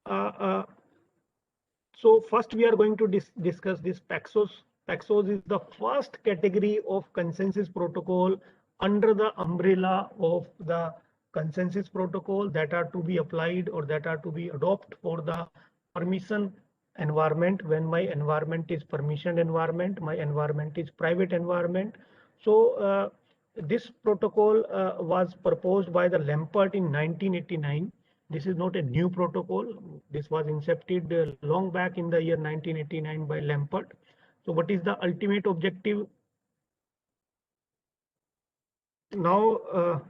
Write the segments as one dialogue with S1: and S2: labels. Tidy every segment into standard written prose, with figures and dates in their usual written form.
S1: So first we are going to discuss this Paxos. Paxos is the first category of consensus protocol under the umbrella of the consensus protocol that are to be applied or that are to be adopted for the permission environment. When my environment is permissioned environment, my environment is private environment. So this protocol was proposed by the Lampert in 1989. This is not a new protocol. This was incepted long back in the year 1989 by Lampert. So what is the ultimate objective? Now,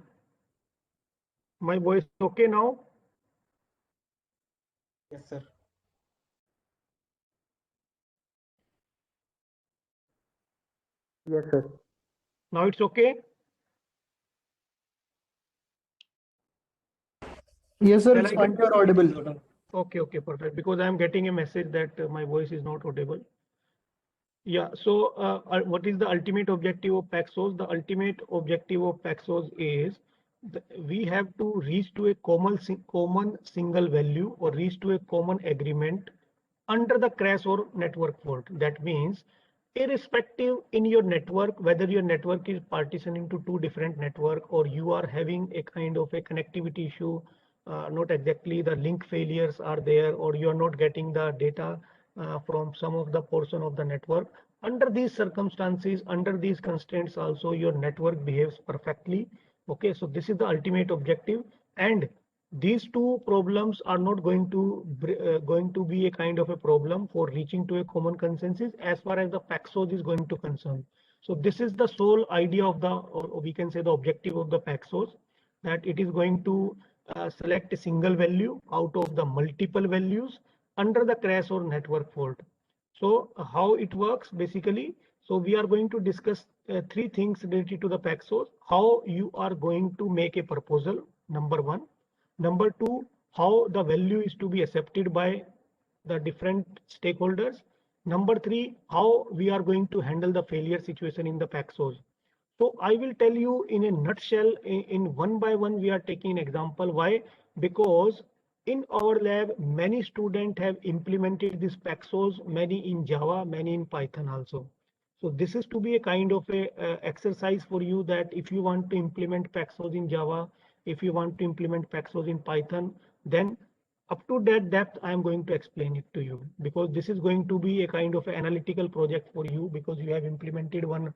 S1: my voice is okay now?
S2: Yes, sir. Yes, sir.
S1: Now it's okay?
S2: Yes, sir.
S1: Shall
S2: It's
S1: I
S2: fine. You're audible.
S1: Okay, perfect. Because I'm getting a message that my voice is not audible. Yeah, so what is the ultimate objective of Paxos? The ultimate objective of Paxos is we have to reach to a common single value or reach to a common agreement under the crash or network fault. That means irrespective in your network, whether your network is partitioned into two different network or you are having a kind of a connectivity issue, not exactly the link failures are there or you are not getting the data from some of the portion of the network. Under these circumstances, under these constraints also your network behaves perfectly. Okay, so this is the ultimate objective, and these two problems are not going to be a kind of a problem for reaching to a common consensus as far as the Paxos is going to concern. So this is the sole idea of the, or we can say the objective of the Paxos, that it is going to select a single value out of the multiple values under the crash or network fault. So how it works basically, so we are going to discuss three things related to the Paxos: how you are going to make a proposal, number one. Number two, how the value is to be accepted by the different stakeholders. Number three, how we are going to handle the failure situation in the Paxos. So I will tell you in a nutshell, in one by one, we are taking an example. Why? Because in our lab, many students have implemented this Paxos, many in Java, many in Python also. So this is to be a kind of a exercise for you that if you want to implement Paxos in Java, if you want to implement Paxos in Python, then up to that depth, I am going to explain it to you, because this is going to be a kind of analytical project for you, because you have implemented one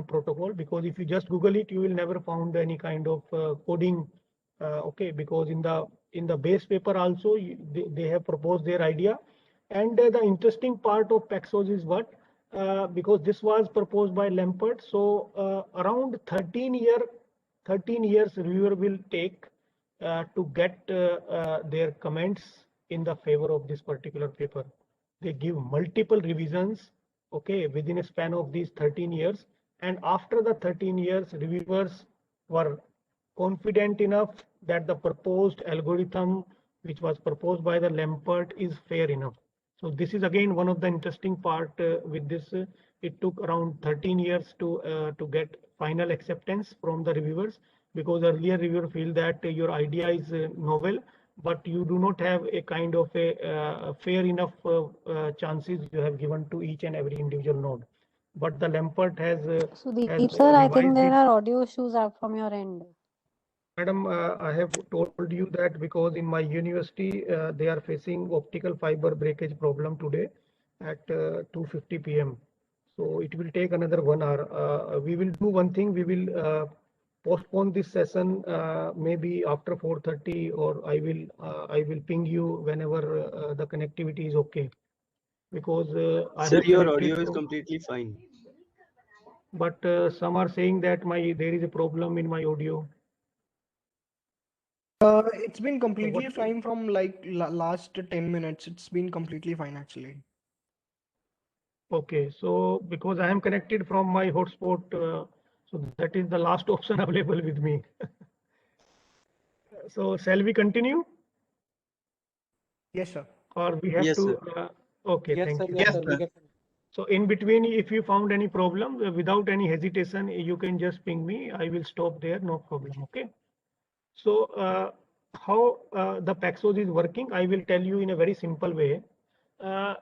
S1: protocol. Because if you just Google it, you will never found any kind of coding. Okay, because in the base paper also they have proposed their idea, and the interesting part of Paxos is what, because this was proposed by Lampert, so around 13 years reviewer will take to get their comments in the favor of this particular paper. They give multiple revisions, okay, within a span of these 13 years. And after the 13 years, reviewers were confident enough that the proposed algorithm, which was proposed by the Lampert, is fair enough. So this is again one of the interesting part with this. It took around 13 years to get final acceptance from the reviewers, because earlier reviewer feel that your idea is novel, but you do not have a kind of a fair enough chances you have given to each and every individual node. But the Lampert has
S3: Sudeep sir, I think
S1: revised
S3: there
S1: it.
S3: are audio issues are from your end.
S1: Madam, I have told you that because in my university they are facing optical fiber breakage problem today at 2:50 p.m. So it will take another 1 hour. We will do one thing. We will postpone this session maybe after 4:30, or I will ping you whenever the connectivity is okay. Because I
S4: Sir,
S1: have
S4: your
S1: connected
S4: audio is
S1: from,
S4: completely fine.
S1: but some are saying that there is a problem in my audio.
S2: It's been completely
S1: what-
S2: fine from like last 10 minutes. It's been completely fine actually.
S1: Okay, so because I am connected from my hotspot, so that is the last option available with me. So shall we continue,
S2: Yes, sir.
S1: or we have
S4: Yes,
S1: to?
S4: sir.
S1: Okay,
S2: Yes,
S1: thank
S2: sir.
S1: you.
S2: Yes,
S4: Yes,
S2: sir.
S4: sir.
S1: So in between, if you found any problem, without any hesitation, you can just ping me. I will stop there, no problem. Okay. So how the Paxos is working, I will tell you in a very simple way.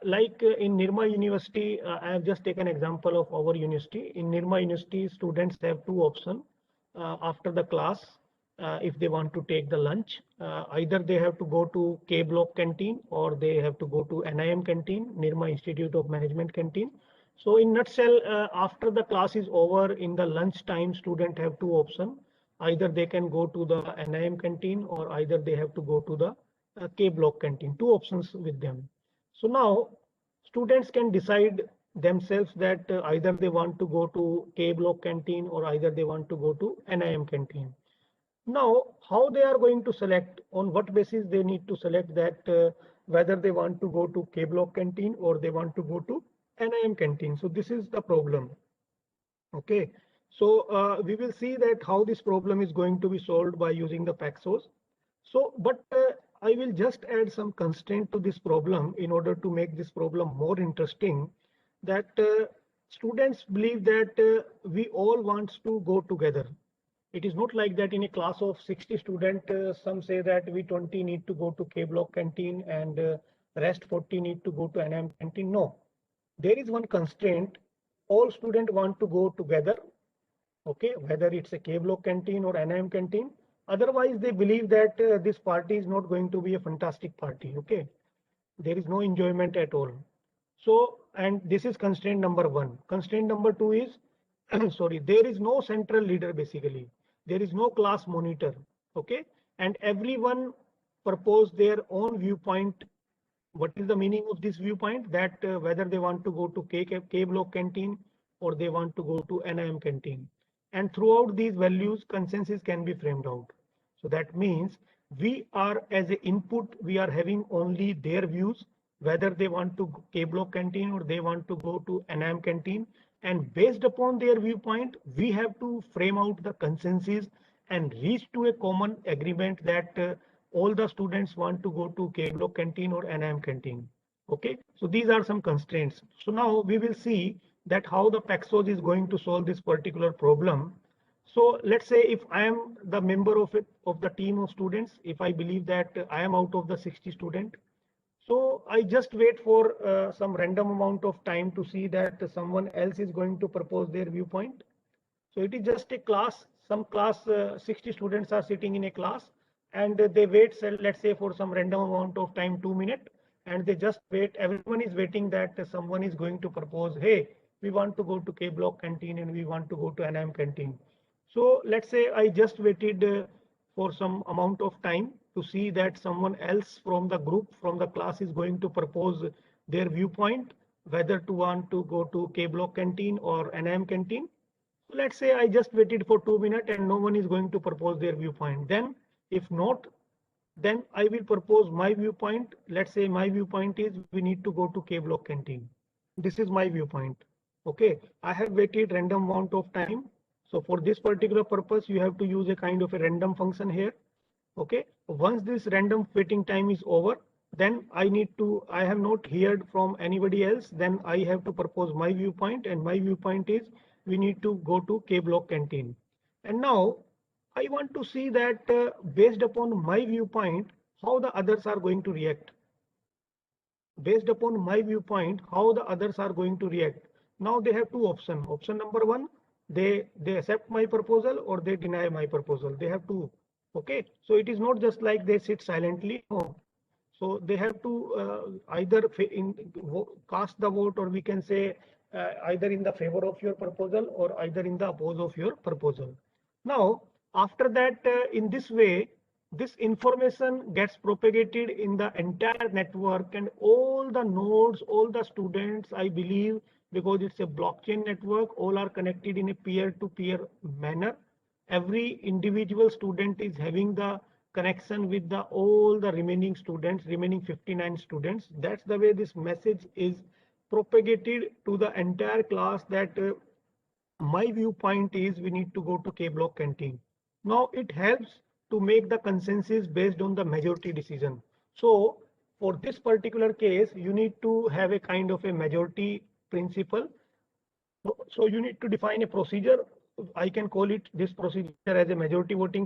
S1: Like in Nirma University, I have just taken example of our university. In Nirma University, students have two options after the class. If they want to take the lunch, either they have to go to K Block canteen or they have to go to NIM canteen, Nirma Institute of Management canteen. So in nutshell, after the class is over, in the lunch time, student have two options. Either they can go to the NIM canteen or either they have to go to the K Block canteen. Two options with them. So now students can decide themselves that either they want to go to K Block canteen or either they want to go to NIM canteen. Now, how they are going to select, on what basis they need to select that whether they want to go to K Block canteen or they want to go to NIM canteen. So this is the problem. Okay, so we will see that how this problem is going to be solved by using the Paxos. So, but I will just add some constraint to this problem in order to make this problem more interesting, that students believe that we all want to go together. It is not like that in a class of 60 students, some say that we 20 need to go to K Block canteen and rest 40 need to go to NM canteen. No, there is one constraint. All students want to go together, okay, whether it's a K Block canteen or NIM canteen. Otherwise, they believe that this party is not going to be a fantastic party, okay. There is no enjoyment at all. So, and this is constraint number one. Constraint number two is, sorry, there is no central leader basically. There is no class monitor, okay. And everyone propose their own viewpoint. What is the meaning of this viewpoint? That whether they want to go to K Block canteen or they want to go to NIM canteen. And throughout these values, consensus can be framed out. So that means we are, as an input, we are having only their views, whether they want to K Block canteen or they want to go to NIM canteen. And based upon their viewpoint, we have to frame out the consensus and reach to a common agreement that all the students want to go to K Block canteen or NIM canteen. Okay, so these are some constraints. So now we will see that how the Paxos is going to solve this particular problem. So let's say if I am the member of the team of students, if I believe that I am out of the 60 student, so I just wait for some random amount of time to see that someone else is going to propose their viewpoint. So it is just a class, some class 60 students are sitting in a class and they wait, let's say for some random amount of time, 2 minutes, and they just wait. Everyone is waiting that someone is going to propose, hey, we want to go to K Block canteen and we want to go to NIM canteen. So let's say I just waited for some amount of time to see that someone else from the group, from the class is going to propose their viewpoint, whether to want to go to K Block canteen or NIM canteen. Let's say I just waited for 2 minutes and no one is going to propose their viewpoint. Then if not, then I will propose my viewpoint. Let's say my viewpoint is we need to go to K Block canteen. This is my viewpoint. Okay, I have waited random amount of time. So for this particular purpose, you have to use a kind of a random function here. Okay, once this random waiting time is over, then I have not heard from anybody else. Then I have to propose my viewpoint, and my viewpoint is we need to go to K Block canteen. And now I want to see that based upon my viewpoint, how the others are going to react. Based upon my viewpoint, how the others are going to react. Now they have two options. Option number one, they accept my proposal or they deny my proposal. They have two. Okay, so it is not just like they sit silently. No. So they have to either cast the vote, or we can say either in the favor of your proposal or either in the oppose of your proposal. Now, after that, in this way, this information gets propagated in the entire network, and all the nodes, all the students, I believe, because it's a blockchain network, all are connected in a peer-to-peer manner. Every individual student is having the connection with all the remaining students, remaining 59 students. That's the way this message is propagated to the entire class that my viewpoint is we need to go to K Block canteen. Now it helps to make the consensus based on the majority decision. So for this particular case, you need to have a kind of a majority principle. So you need to define a procedure. I can call it this procedure as a majority voting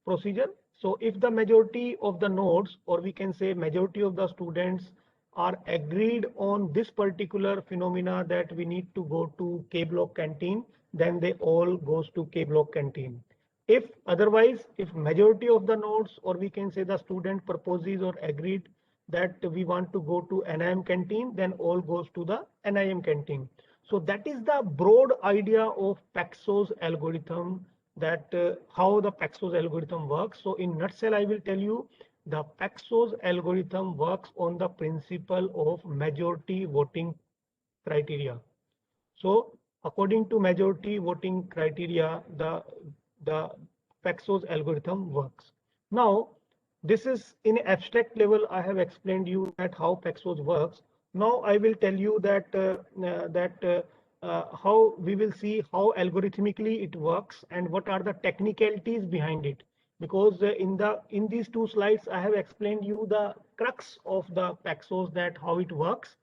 S1: procedure. So if the majority of the nodes, or we can say majority of the students, are agreed on this particular phenomena that we need to go to K block canteen, then they all goes to K block canteen. If otherwise, if majority of the nodes, or we can say the student proposes or agreed that we want to go to NIM canteen, then all goes to the NIM canteen. So that is the broad idea of Paxos algorithm, that how the Paxos algorithm works. So in nutshell, I will tell you the Paxos algorithm works on the principle of majority voting criteria. So according to majority voting criteria, the Paxos algorithm works. Now, this is in abstract level. I have explained you that how Paxos works. Now I will tell you that how we will see how algorithmically it works and what are the technicalities behind it. Because in these two slides, I have explained you the crux of the Paxos, that how it works.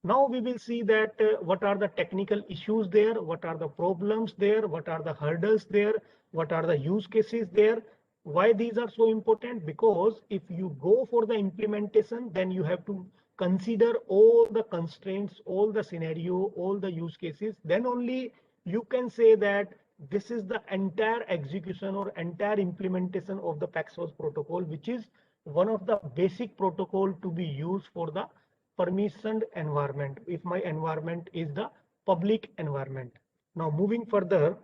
S1: Now we will see that what are the technical issues there, what are the problems there, what are the hurdles there, what are the use cases there. Why these are so important? Because if you go for the implementation, then you have to consider all the constraints, all the scenario, all the use cases. Then only you can say that this is the entire execution or entire implementation of the Paxos protocol, which is one of the basic protocol to be used for the permissioned environment, if my environment is the public environment. Now moving further,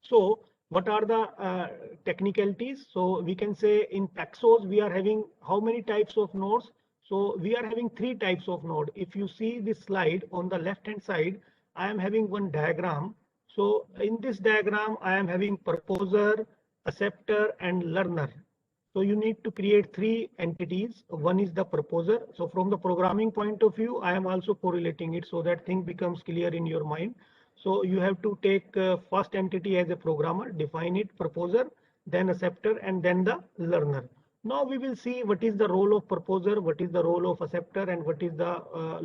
S1: so what are the technicalities? So we can say in Paxos we are having how many types of nodes? So we are having three types of node. If you see this slide on the left hand side, I am having one diagram. So in this diagram, I am having proposer, acceptor, and learner. So you need to create three entities. One is the proposer. So from the programming point of view, I am also correlating it so that thing becomes clear in your mind. So you have to take first entity as a programmer, define it, proposer, then acceptor, and then the learner. Now we will see what is the role of proposer, what is the role of acceptor, and what is the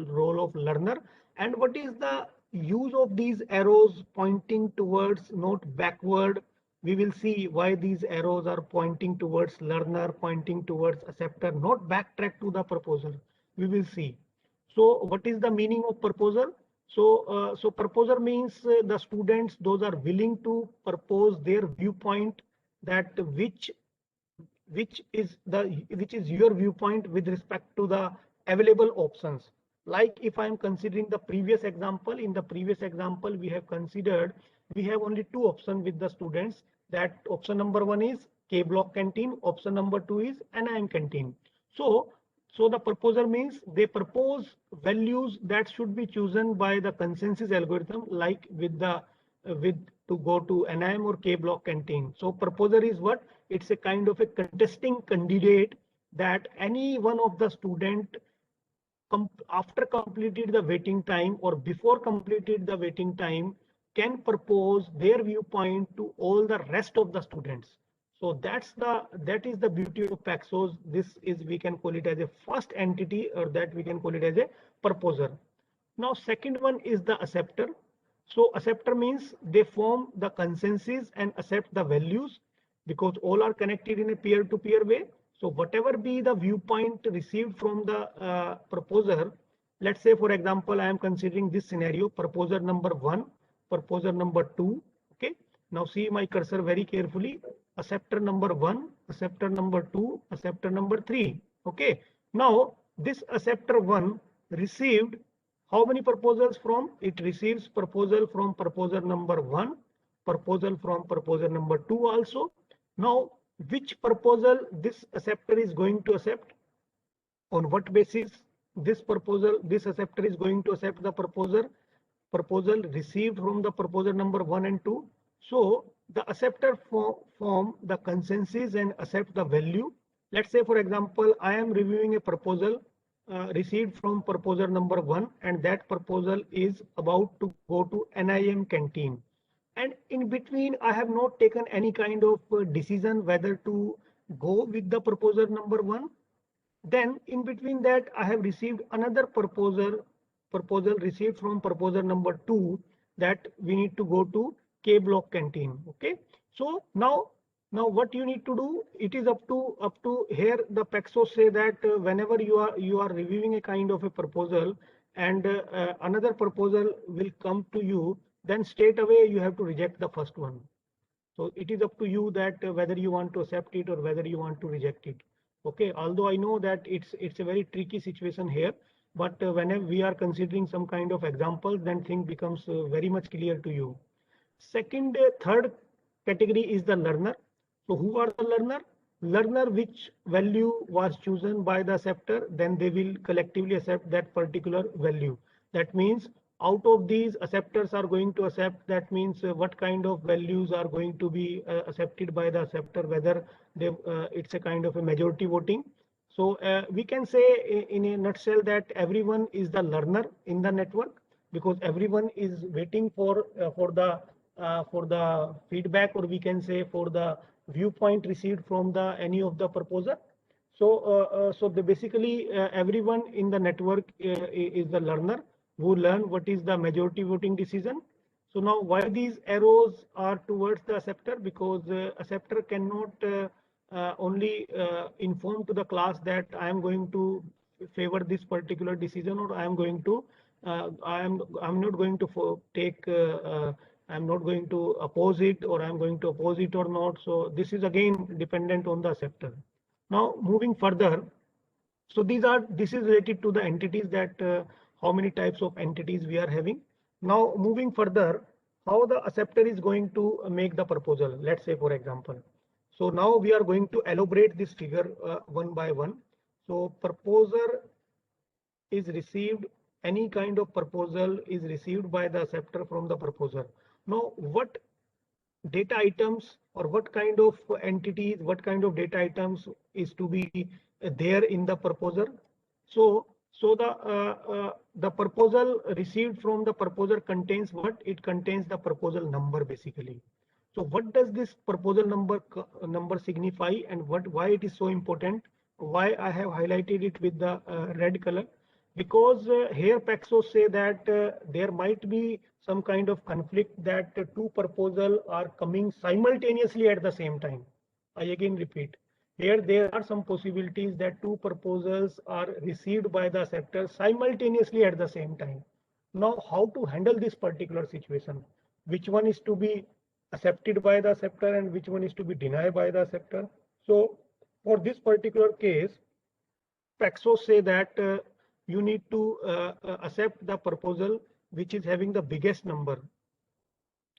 S1: role of learner, and what is the use of these arrows pointing towards, not backward. We will see why these arrows are pointing towards learner, pointing towards acceptor, not backtrack to the proposer. We will see. So what is the meaning of proposer? So proposer means the students, those are willing to propose their viewpoint, that which is your viewpoint with respect to the available options. Like if I am considering the previous example, in the previous example we have considered, we have only two options with the students. That option number one is K block canteen, option number two is NIM canteen. So the proposer means they propose values that should be chosen by the consensus algorithm, like with to go to NIM or K block canteen. So proposer is what? It's a kind of a contesting candidate that any one of the student after completed the waiting time or before completed the waiting time can propose their viewpoint to all the rest of the students. So that is the beauty of Paxos. This is, we can call it as a first entity, or that we can call it as a proposer. Now second one is the acceptor. So acceptor means they form the consensus and accept the values, because all are connected in a peer-to-peer way. So whatever be the viewpoint received from the proposer, let's say for example, I am considering this scenario, proposer number one, proposer number two. Okay. Now see my cursor very carefully. Acceptor number one, acceptor number two, acceptor number three. Okay. Now this acceptor one received how many proposals from? It receives proposal from proposer number one, proposal from proposer number two also. Now, which proposal this acceptor is going to accept? On what basis this acceptor is going to accept the proposal received from the proposer number one and two? So the acceptor form the consensus and accept the value. Let's say, for example, I am reviewing a proposal received from proposer number one, and that proposal is about to go to NIM canteen. And in between, I have not taken any kind of decision whether to go with the proposer number one. Then in between that, I have received another proposal received from proposer number two, that we need to go to K block canteen. Okay. So now Now what you need to do, it is up to here the Paxos say that whenever you are reviewing a kind of a proposal and another proposal will come to you, then straight away you have to reject the first one. So it is up to you that whether you want to accept it or whether you want to reject it. Okay, although I know that it's a very tricky situation here, but whenever we are considering some kind of examples, then thing becomes very much clear to you. Second, third category is the learner. So who are the learner? Learner which value was chosen by the acceptor, then they will collectively accept that particular value. That means out of these acceptors are going to accept, that means what kind of values are going to be accepted by the acceptor, whether they, it's a kind of a majority voting. So we can say in a nutshell that everyone is the learner in the network, because everyone is waiting for the feedback, or we can say for the viewpoint received from the any of the proposer. So basically everyone in the network is the learner who learn what is the majority voting decision. So now why these arrows are towards the acceptor? Because acceptor cannot only inform to the class that I am going to favor this particular decision, or I am going to I'm not going to take I'm not going to oppose it, or I'm going to oppose it or not. So this is again dependent on the acceptor. Now moving further, so this is related to the entities, that how many types of entities we are having. Now moving further, how the acceptor is going to make the proposal. Let's say for example, so now we are going to elaborate this figure one by one. So proposer is received, any kind of proposal is received by the acceptor from the proposer. Now what data items or what kind of entities, what kind of data items is to be there in the proposer? So the proposal received from the proposer contains what? It contains the proposal number basically. So what does this proposal number signify, and why it is so important? Why I have highlighted it with the red color? Because here Paxos say that there might be some kind of conflict, that two proposals are coming simultaneously at the same time. I again repeat, here there are some possibilities that two proposals are received by the acceptor simultaneously at the same time. Now how to handle this particular situation? Which one is to be accepted by the acceptor and which one is to be denied by the acceptor? So for this particular case, Paxos say that you need to accept the proposal which is having the biggest number,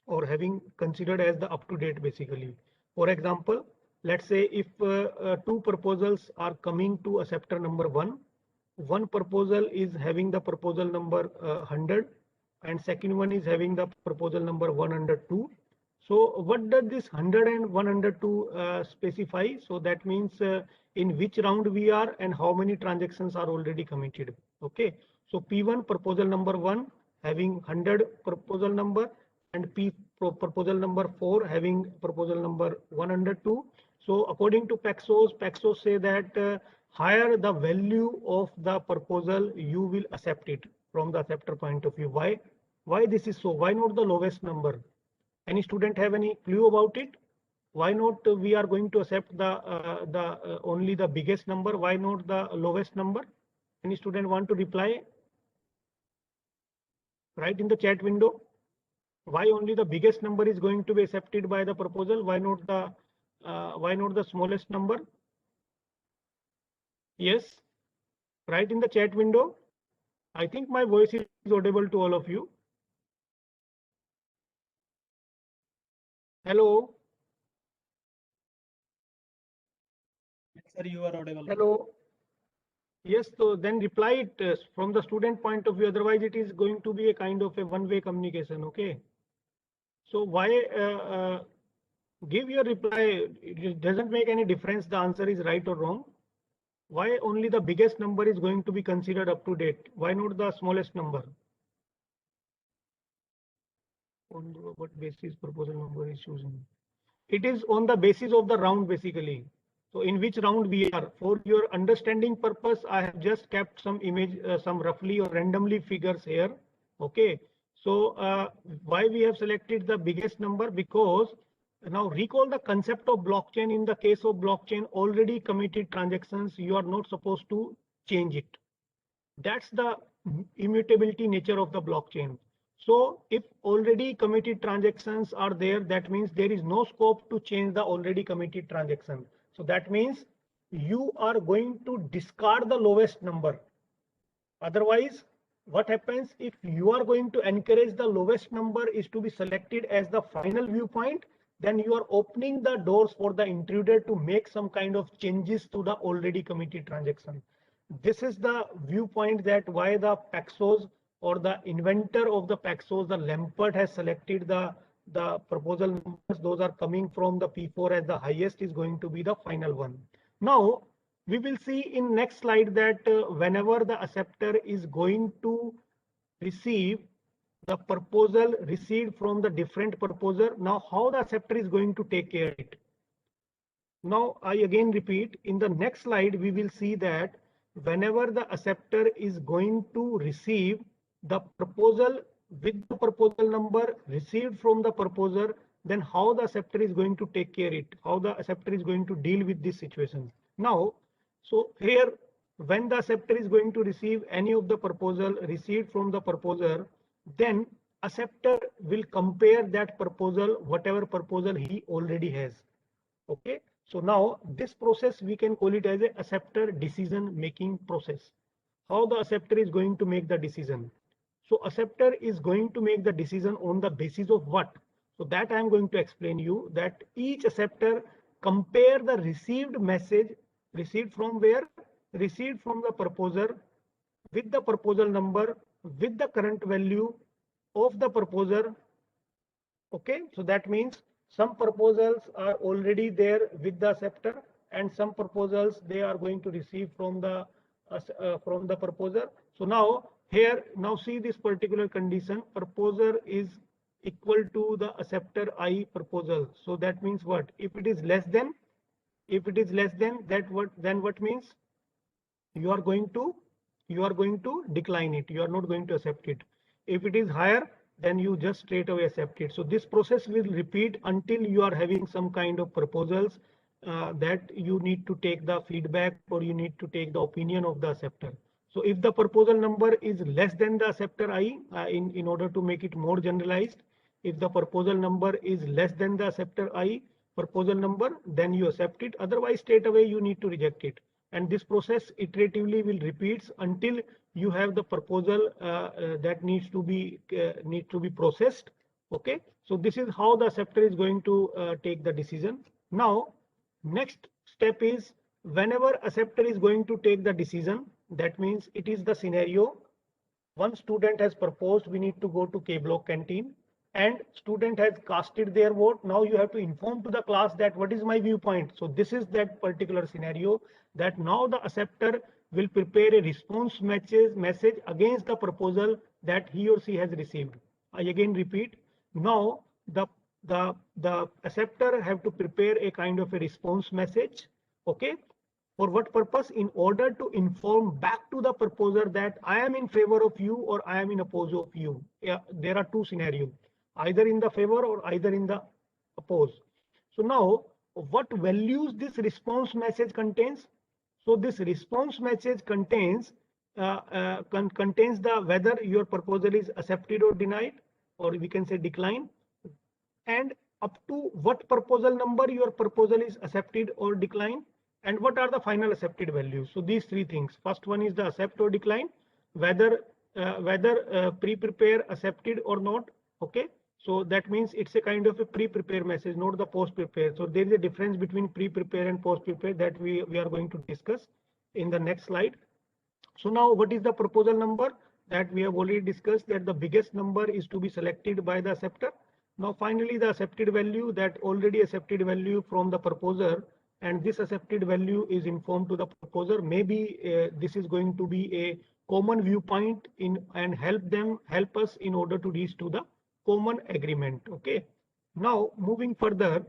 S1: or having considered as the up to date basically. For example, let's say if two proposals are coming to acceptor number one proposal is having the proposal number 100, and second one is having the proposal number 102. So what does this 100 and 102 specify? So that means in which round we are and how many transactions are already committed. Okay, so P1 proposal number 1 having 100 proposal number, and proposal number 4 having proposal number 102. So according to Paxos say that higher the value of the proposal, you will accept it from the acceptor point of view. Why this is so? Why not the lowest number? Any student have any clue about it? Why not we are going to accept the only the biggest number? Why not the lowest number? Any student want to reply? Write in the chat window. Why only the biggest number is going to be accepted by the proposal? Why not the smallest number? Yes, write in the chat window. I think my voice is audible to all of you. Hello.
S4: Sir, you are audible.
S1: Hello. Yes, so then reply it from the student point of view. Otherwise, it is going to be a kind of a one-way communication. Okay. So why give your reply? It doesn't make any difference. The answer is right or wrong. Why only the biggest number is going to be considered up to date? Why not the smallest number? On what basis proposal number is chosen? It is on the basis of the round basically. So in which round we are. For your understanding purpose, I have just kept some image, some roughly or randomly figures here. Okay. So why we have selected the biggest number? Because Now recall the concept of blockchain. In the case of blockchain, already committed transactions, you are not supposed to change it. That's the immutability nature of the blockchain. So if already committed transactions are there, that means there is no scope to change the already committed transaction. So that means you are going to discard the lowest number. Otherwise, what happens if you are going to encourage the lowest number is to be selected as the final viewpoint, then you are opening the doors for the intruder to make some kind of changes to the already committed transaction. This is the viewpoint that why the Paxos or the inventor of the Paxos, the Lampert, has selected the proposal numbers. Those are coming from the P4 as the highest is going to be the final one. Now, we will see in next slide that whenever the acceptor is going to receive the proposal received from the different proposer, now how the acceptor is going to take care of it. Now I again repeat, in the next slide we will see that whenever the acceptor is going to receive the proposal with the proposal number received from the proposer, then how the acceptor is going to take care of it, how the acceptor is going to deal with this situation. Now, so here, when the acceptor is going to receive any of the proposal received from the proposer, then acceptor will compare that proposal, whatever proposal he already has. Okay, so now this process we can call it as a acceptor decision making process. How the acceptor is going to make the decision? So acceptor is going to make the decision on the basis of what? So that I am going to explain you that each acceptor compare the received message received from where? Received from the proposer with the proposal number with the current value of the proposer. Okay, so that means some proposals are already there with the acceptor and some proposals they are going to receive from the proposer. So now here, now see this particular condition, proposer is equal to the acceptor I proposal. So that means what? If it is less than that, what means? You are going to decline it. You are not going to accept it. If it is higher, then you just straight away accept it. So this process will repeat until you are having some kind of proposals that you need to take the feedback or you need to take the opinion of the acceptor. So if the proposal number is less than the acceptor I, in order to make it more generalized, if the proposal number is less than the acceptor I proposal number, then you accept it. Otherwise, straight away you need to reject it. And this process iteratively will repeats until you have the proposal that needs to be processed. Okay, so this is how the acceptor is going to take the decision. Now, next step is whenever acceptor is going to take the decision, that means it is the scenario. One student has proposed we need to go to K block canteen and student has casted their vote. Now you have to inform to the class that what is my viewpoint. So this is that particular scenario that now the acceptor will prepare a response message against the proposal that he or she has received. I again repeat, now the acceptor have to prepare a kind of a response message. Okay, for what purpose? In order to inform back to the proposer that I am in favor of you or I am in oppose of you. Yeah, there are two scenarios, either in the favor or either in the oppose. So now what values this response message contains? So this response message contains the whether your proposal is accepted or denied, or we can say declined, and up to what proposal number your proposal is accepted or declined, and what are the final accepted values. So these three things. First one is the accept or decline, whether pre-prepare accepted or not. Okay, so that means it's a kind of a pre-prepare message, not the post-prepare. So there is a difference between pre-prepare and post-prepare that we are going to discuss in the next slide. So now what is the proposal number? That we have already discussed that the biggest number is to be selected by the acceptor. Now finally the accepted value, that already accepted value from the proposer, and this accepted value is informed to the proposer. Maybe this is going to be a common viewpoint and help us in order to reach to the common agreement. Okay, now moving further,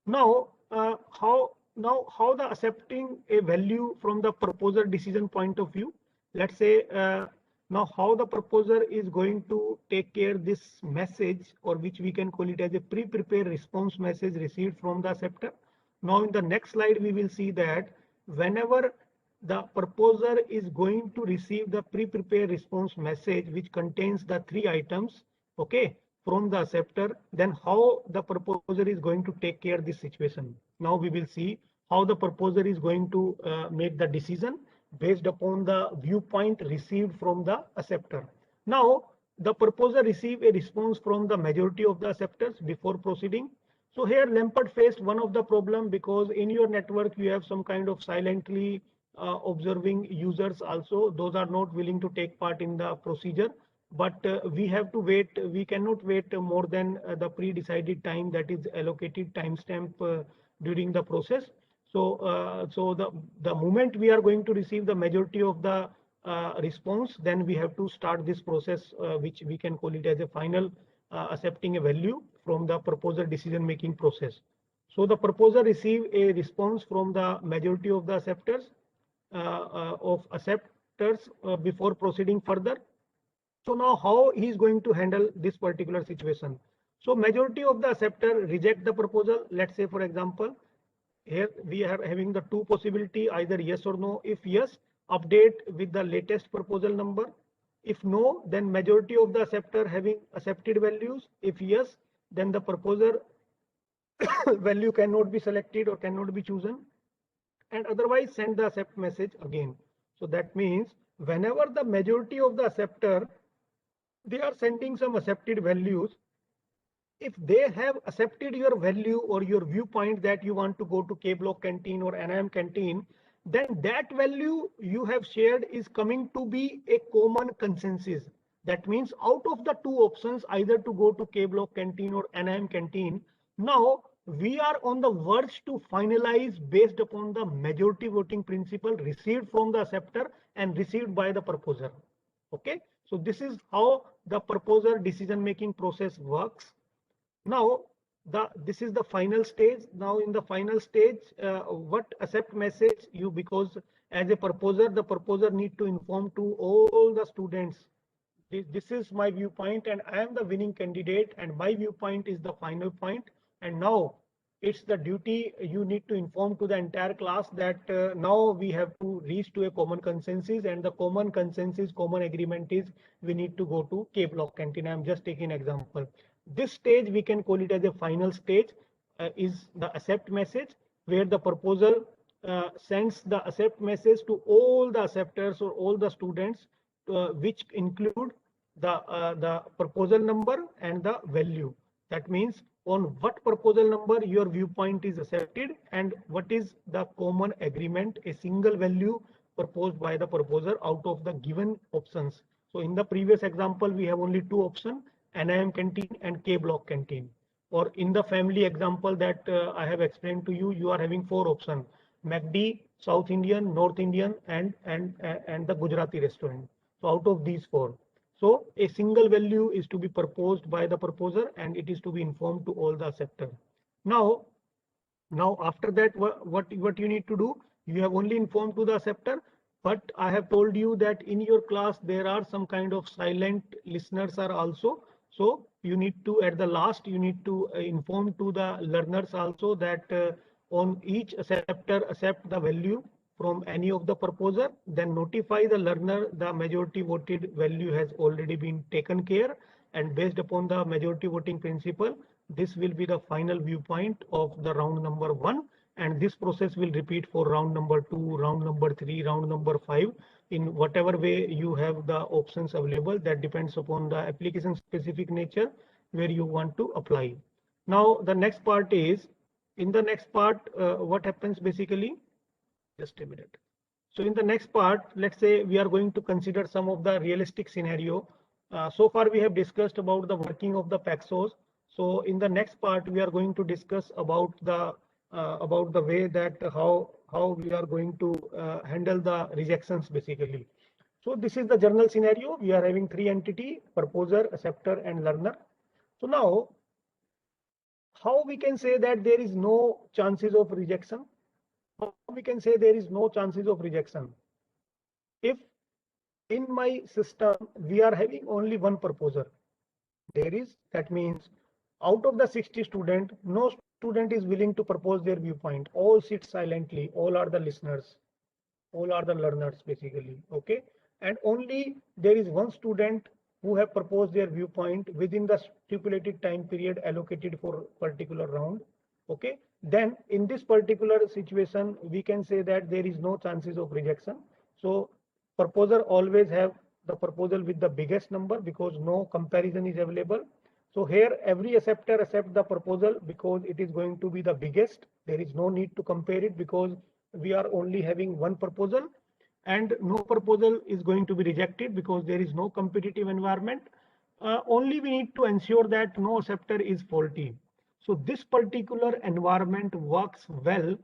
S1: now how the accepting a value from the proposer decision point of view. Let's say Now, how the proposer is going to take care this message, or which we can call it as a pre-prepared response message received from the acceptor. Now, in the next slide, we will see that whenever the proposer is going to receive the pre-prepared response message, which contains the 3 items, okay, from the acceptor, then how the proposer is going to take care of this situation. Now we will see how the proposer is going to make the decision based upon the viewpoint received from the acceptor. Now, the proposer received a response from the majority of the acceptors before proceeding. So here Lampert faced one of the problem, because in your network you have some kind of silently observing users also. Those are not willing to take part in the procedure, but we have to wait. We cannot wait more than the pre-decided time, that is allocated timestamp during the process. So the moment we are going to receive the majority of the response, then we have to start this process, which we can call it as a final accepting a value from the proposer decision making process. So the proposer receive a response from the majority of the acceptors before proceeding further. So now how he is going to handle this particular situation? So majority of the acceptor reject the proposal. Let's say, for example, here we are having the 2 possibility, either yes or no. If yes, update with the latest proposal number. If no, then majority of the acceptor having accepted values. If yes, then the proposer value cannot be selected or cannot be chosen, and otherwise send the accept message again. So that means whenever the majority of the acceptor, they are sending some accepted values, if they have accepted your value or your viewpoint that you want to go to K block canteen or NIM canteen, then that value you have shared is coming to be a common consensus. That means out of the 2 options, either to go to K block canteen or NIM canteen, now we are on the verge to finalize based upon the majority voting principle received from the acceptor and received by the proposer. Okay, so this is how the proposer decision making process works. Now, this is the final stage. Now, in the final stage, what accept message you, because as a proposer, the proposer need to inform to all the students, this is my viewpoint and I am the winning candidate and my viewpoint is the final point. And now it's the duty you need to inform to the entire class that now we have to reach to a common consensus, and the common consensus, common agreement is we need to go to K block canteen. I'm just taking an example. This stage we can call it as a final stage, is the accept message, where the proposal sends the accept message to all the acceptors or all the students, which include the proposal number and the value. That means on what proposal number your viewpoint is accepted and what is the common agreement, a single value proposed by the proposer out of the given options. So in the previous example, we have only 2 options, NIM canteen and K block canteen. Or in the family example that I have explained to you, you are having 4 options: MACD, South Indian, North Indian, and the Gujarati restaurant. So out of these 4, so a single value is to be proposed by the proposer and it is to be informed to all the acceptors. Now after that, what you need to do, you have only informed to the acceptor, but I have told you that in your class there are some kind of silent listeners are also. So you need to, at the last, you need to inform to the learners also that on each acceptor accept the value from any of the proposer, then notify the learner the majority voted value has already been taken care, and based upon the majority voting principle, this will be the final viewpoint of the round number 1, and this process will repeat for round number 2, round number 3, round number 5, in whatever way you have the options available. That depends upon the application specific nature where you want to apply. Now the next part is, in the next part, what happens basically, just a minute. So in the next part, let's say we are going to consider some of the realistic scenario. So far we have discussed about the working of the Paxos. So in the next part, we are going to discuss about the way that how we are going to handle the rejections basically. So this is the general scenario. We are having 3 entities: proposer, acceptor, and learner. So now, how we can say that there is no chances of rejection? How we can say there is no chances of rejection? If in my system, we are having only one proposer. That means out of the 60 students, no student is willing to propose their viewpoint. All sit silently. All are the listeners. All are the learners basically. Okay. And only there is one student who have proposed their viewpoint within the stipulated time period allocated for particular round. Okay. Then in this particular situation, we can say that there is no chances of rejection. So proposer always have the proposal with the biggest number because no comparison is available. So here every acceptor accept the proposal because it is going to be the biggest. There is no need to compare it because we are only having one proposal, and no proposal is going to be rejected because there is no competitive environment. Only we need to ensure that no acceptor is faulty. So this particular environment works well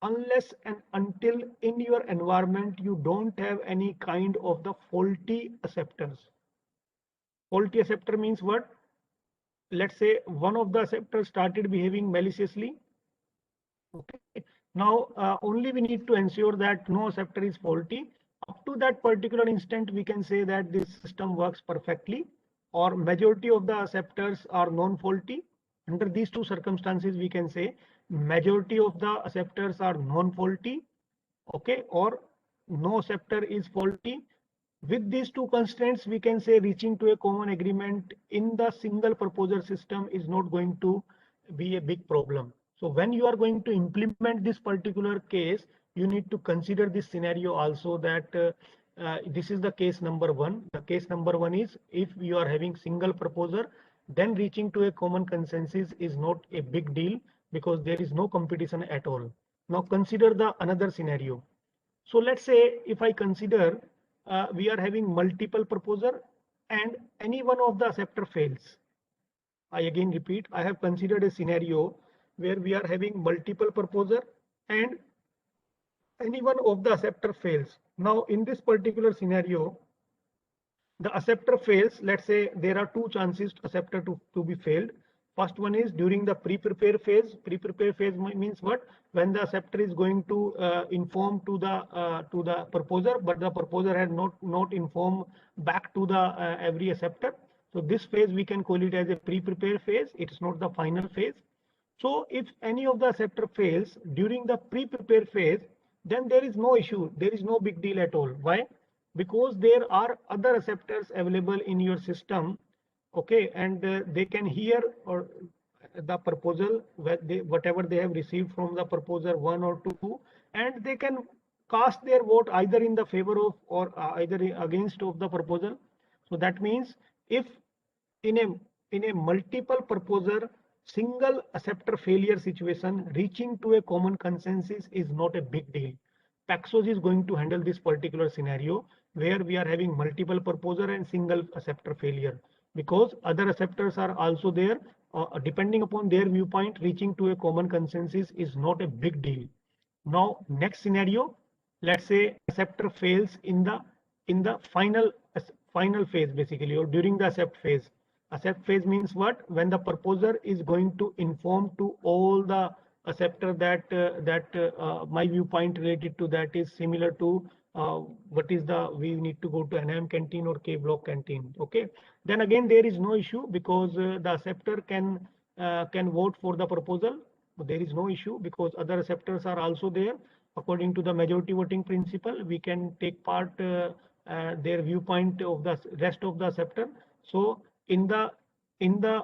S1: unless and until in your environment you don't have any kind of the faulty acceptors. Faulty acceptor means what? Let's say one of the acceptors started behaving maliciously. Okay. Now only we need to ensure that no acceptor is faulty. Up to that particular instant, we can say that this system works perfectly, or majority of the acceptors are non-faulty. Under these two circumstances, we can say majority of the acceptors are non-faulty, okay, or no acceptor is faulty. With these two constraints, we can say reaching to a common agreement in the single proposer system is not going to be a big problem. So when you are going to implement this particular case, you need to consider this scenario also, that this is the case number one. The case number one is if you are having single proposer, then reaching to a common consensus is not a big deal because there is no competition at all. Now consider the another scenario. So let's say if I consider we are having multiple proposer and any one of the acceptor fails. I again repeat, I have considered a scenario where we are having multiple proposer and any one of the acceptor fails. Now in this particular scenario, the acceptor fails. Let's say there are two chances acceptor to be failed. First one is during the pre-prepare phase. Pre-prepare phase means what? When the acceptor is going to inform to the proposer, but the proposer had not informed back to the every acceptor. So this phase we can call it as a pre-prepare phase. It is not the final phase. So if any of the acceptor fails during the pre-prepare phase, then there is no issue. There is no big deal at all. Why? Because there are other acceptors available in your system, okay, and they can hear or the proposal whatever they have received from the proposer 1 or 2, and they can cast their vote either in the favor of or either against of the proposal. So that means if in a multiple proposer single acceptor failure situation, reaching to a common consensus is not a big deal. Paxos is going to handle this particular scenario where we are having multiple proposer and single acceptor failure, because other acceptors are also there. Depending upon their viewpoint, reaching to a common consensus is not a big deal. Now next scenario, let's say acceptor fails in the final phase basically, or during the accept phase. Accept phase means what? When the proposer is going to inform to all the acceptor that my viewpoint related to that is similar to what is we need to go to NIM canteen or K block canteen. Okay, then again there is no issue because the acceptor can vote for the proposal. There is no issue because other acceptors are also there. According to the majority voting principle, we can take part their viewpoint of the rest of the acceptor. So in the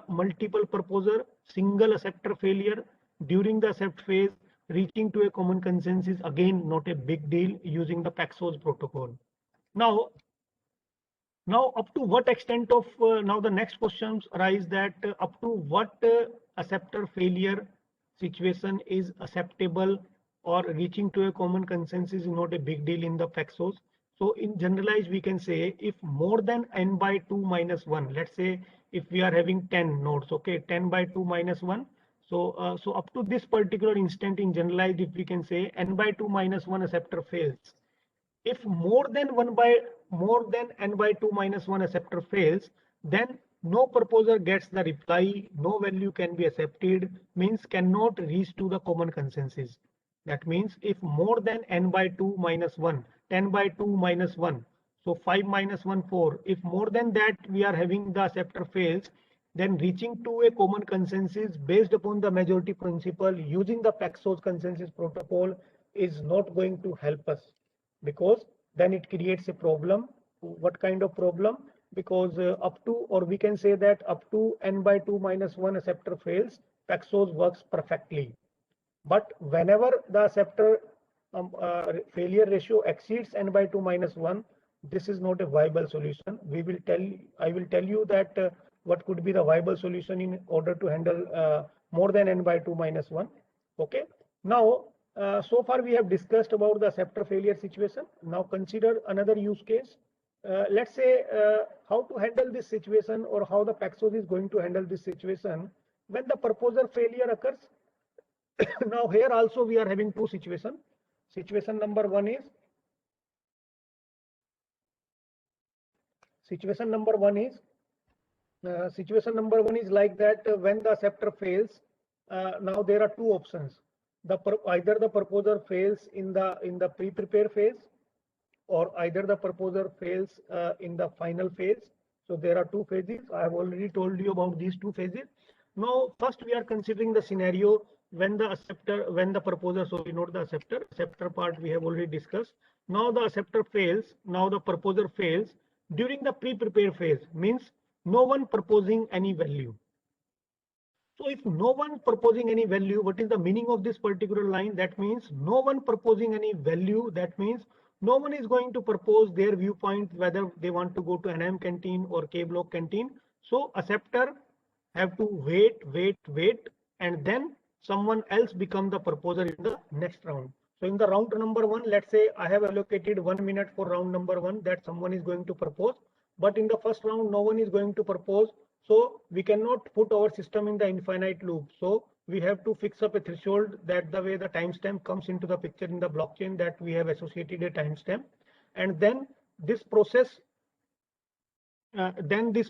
S1: multiple proposer single acceptor failure during the accept phase, reaching to a common consensus, again not a big deal using the Paxos protocol. Now up to what extent of now the next questions arise that up to what acceptor failure situation is acceptable or reaching to a common consensus is not a big deal in the Paxos. So in generalized, we can say if more than n by 2 minus 1, let's say if we are having 10 nodes, okay, 10 by 2 minus 1. So so up to this particular instant in generalized, if we can say n by 2 minus 1 acceptor fails. If more than n by 2 minus 1 acceptor fails, then no proposer gets the reply, no value can be accepted, means cannot reach to the common consensus. That means if more than n by 2 minus 1, 10 by 2 minus 1, So 5 minus 1, 4. If more than that we are having the acceptor fails, then reaching to a common consensus based upon the majority principle using the Paxos consensus protocol is not going to help us, because then it creates a problem. What kind of problem? Because up to, or we can say that up to n by 2 minus 1 acceptor fails, Paxos works perfectly. But whenever the acceptor failure ratio exceeds n by 2 minus 1, this is not a viable solution. I will tell you that what could be the viable solution in order to handle more than n by 2 minus 1. Okay. Now, so far we have discussed about the acceptor failure situation. Now consider another use case. Let's say how to handle this situation, or how the Paxos is going to handle this situation when the proposer failure occurs. Now here also we are having two situations. Situation number one is like that when the acceptor fails. Now there are two options. Either the proposer fails in the pre-prepare phase, or either the proposer fails in the final phase. So there are two phases. I have already told you about these two phases. Now first we are considering the scenario when the proposer, so we note the acceptor part we have already discussed. Now the acceptor fails, now the proposer fails during the pre-prepare phase, means no one proposing any value. So if no one proposing any value, what is the meaning of this particular line? That means no one proposing any value. That means no one is going to propose their viewpoint, whether they want to go to NM canteen or K block canteen. So acceptor have to wait, and then someone else become the proposer in the next round. So in the round number one, let's say I have allocated 1 minute for round number one that someone is going to propose, but in the first round, no one is going to propose. So we cannot put our system in the infinite loop. So we have to fix up a threshold, that the way the timestamp comes into the picture in the blockchain, that we have associated a timestamp, and then this process then this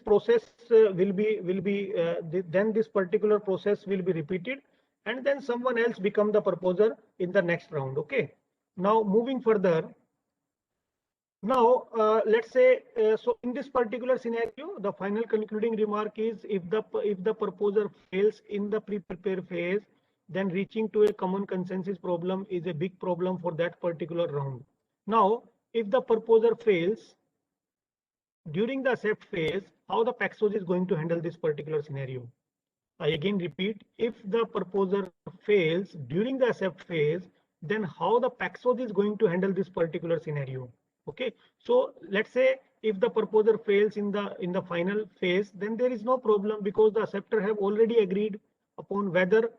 S1: particular process will be repeated, and then someone else become the proposer in the next round. Okay. Now moving further. Now let's say so in this particular scenario, the final concluding remark is if the proposer fails in the pre-prepare phase, then reaching to a common consensus problem is a big problem for that particular round. Now, if the proposer fails during the accept phase, how the Paxos is going to handle this particular scenario? I again repeat, if the proposer fails during the accept phase, then how the Paxos is going to handle this particular scenario? Okay, so let's say if the proposer fails in the final phase, then there is no problem, because the acceptor have already agreed upon whether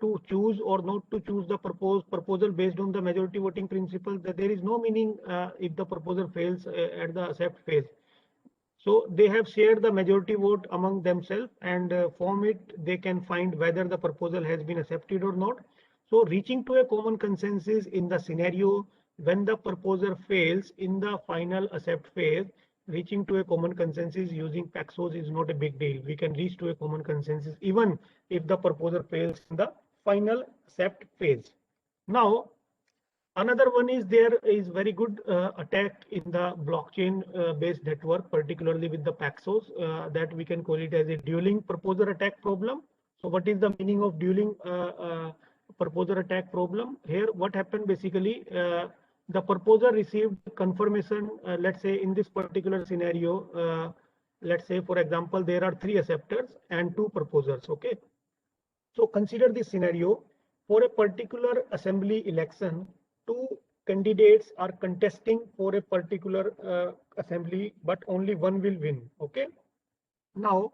S1: to choose or not to choose the proposal based on the majority voting principle. That there is no meaning if the proposer fails at the accept phase. So they have shared the majority vote among themselves, and from it they can find whether the proposal has been accepted or not. So reaching to a common consensus in the scenario when the proposer fails in the final accept phase, reaching to a common consensus using Paxos is not a big deal. We can reach to a common consensus even if the proposer fails in the final accept phase. Now, another one is there is very good attack in the blockchain based network, particularly with the Paxos, that we can call it as a dueling proposer attack problem. So what is the meaning of dueling proposer attack problem? Here what happened basically, the proposer received confirmation, let's say in this particular scenario, let's say for example there are 3 acceptors and 2 proposers. Okay, so consider this scenario. For a particular assembly election, 2 candidates are contesting for a particular assembly, but only one will win. Okay. Now,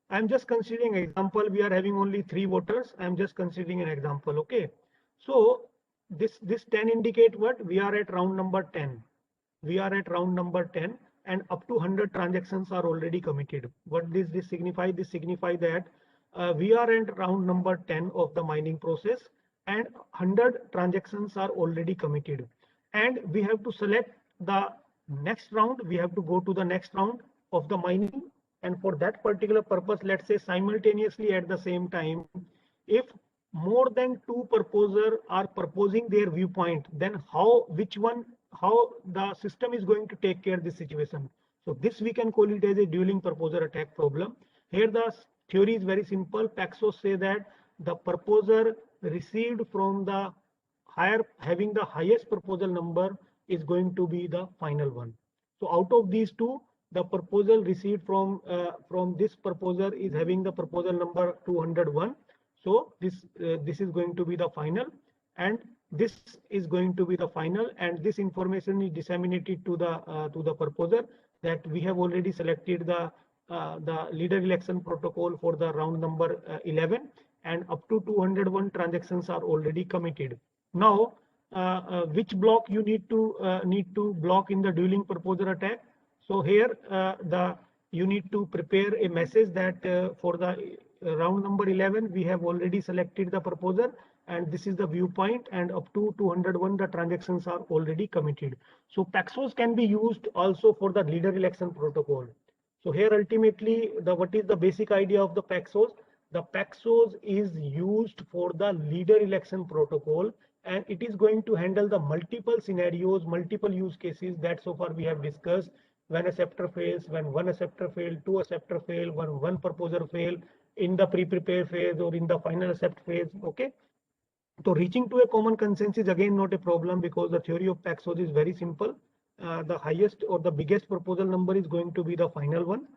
S1: I'm just considering example. We are having only 3 voters. I'm just considering an example. Okay. So this 10 indicate what? We are at round number 10. We are at round number 10, and up to 100 transactions are already committed. What does this signify? This signify that we are at round number 10 of the mining process, and 100 transactions are already committed, and we have to select the next round. We have to go to the next round of the mining, and for that particular purpose, let's say simultaneously at the same time, if more than 2 proposers are proposing their viewpoint, then which one how the system is going to take care of this situation. So this we can call it as a dueling proposer attack problem. Here the theory is very simple. Paxos say that the proposer received from the having the highest proposal number is going to be the final one. So out of these two, the proposal received from this proposer is having the proposal number 201. So this is going to be the final, and this is going to be the final, and this information is disseminated to the proposer that we have already selected the leader election protocol for the round number 11, and up to 201 transactions are already committed. Now, which block you need to block in the dueling proposer attack? So here you need to prepare a message that for the round number 11 we have already selected the proposer, and this is the viewpoint, and up to 201 the transactions are already committed. So Paxos can be used also for the leader election protocol. So here ultimately what is the basic idea of the Paxos? The Paxos is used for the leader election protocol, and it is going to handle the multiple scenarios, multiple use cases that so far we have discussed. When a scepter fails, when one acceptor fail, two acceptor fail, one proposer fail, in the pre-prepare phase or in the final accept phase. Okay. So reaching to a common consensus is again not a problem, because the theory of Paxos is very simple. The highest or the biggest proposal number is going to be the final one.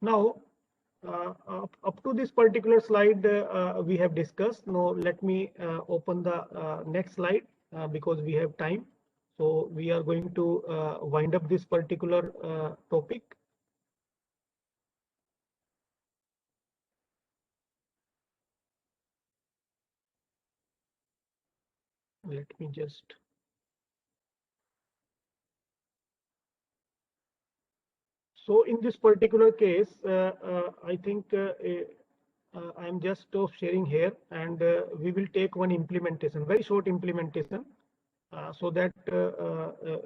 S1: Now, up to this particular slide we have discussed. Now let me open the next slide because we have time. So we are going to wind up this particular topic. Let me just. So in this particular case, I think I'm just sharing here, and we will take one implementation, very short implementation, so that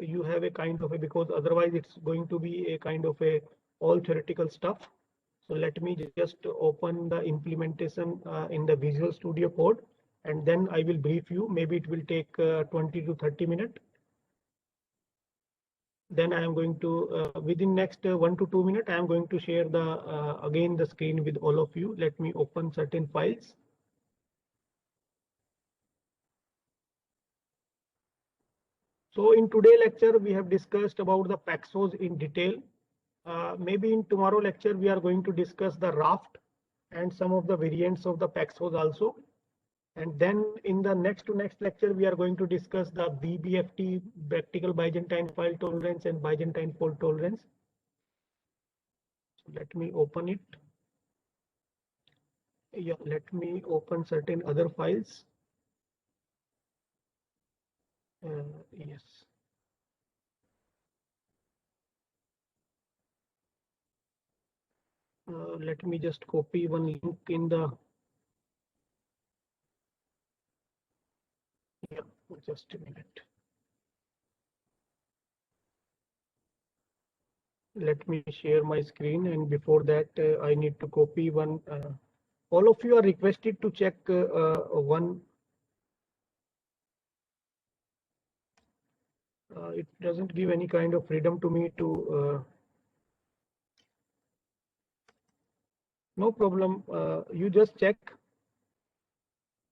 S1: you have a kind of a, because otherwise it's going to be a kind of a all theoretical stuff. So let me just open the implementation in the Visual Studio Code, and then I will brief you. Maybe it will take 20 to 30 minutes. Then I am going to within next 1 to 2 minutes, I am going to share the again the screen with all of you. Let me open certain files. So in today's lecture, we have discussed about the Paxos in detail. Maybe in tomorrow lecture, we are going to discuss the raft and some of the variants of the Paxos also. And then in the next lecture, we are going to discuss the BBFT, practical Byzantine fault tolerance, and Byzantine fault tolerance. So let me open it. Yeah, let me open certain other files. Yes. Let me just copy one link in the. Yeah, just a minute. Let me share my screen, and before that, I need to copy one. All of you are requested to check one. It doesn't give any kind of freedom to me to. No problem. You just check.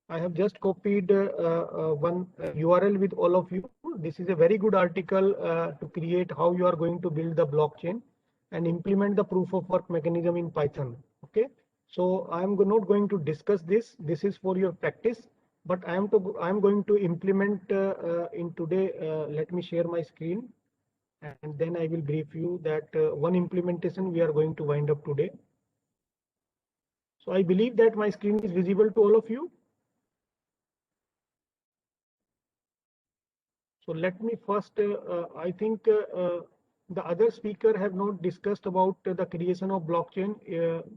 S1: I have just copied one URL with all of you. This is a very good article to create how you are going to build the blockchain and implement the proof of work mechanism in Python. Okay. So I am not going to discuss this. This is for your practice, but I am going to implement in today. Let me share my screen, and then I will brief you that one implementation we are going to wind up today. So I believe that my screen is visible to all of you. So let me first, I think the other speaker have not discussed about the creation of blockchain.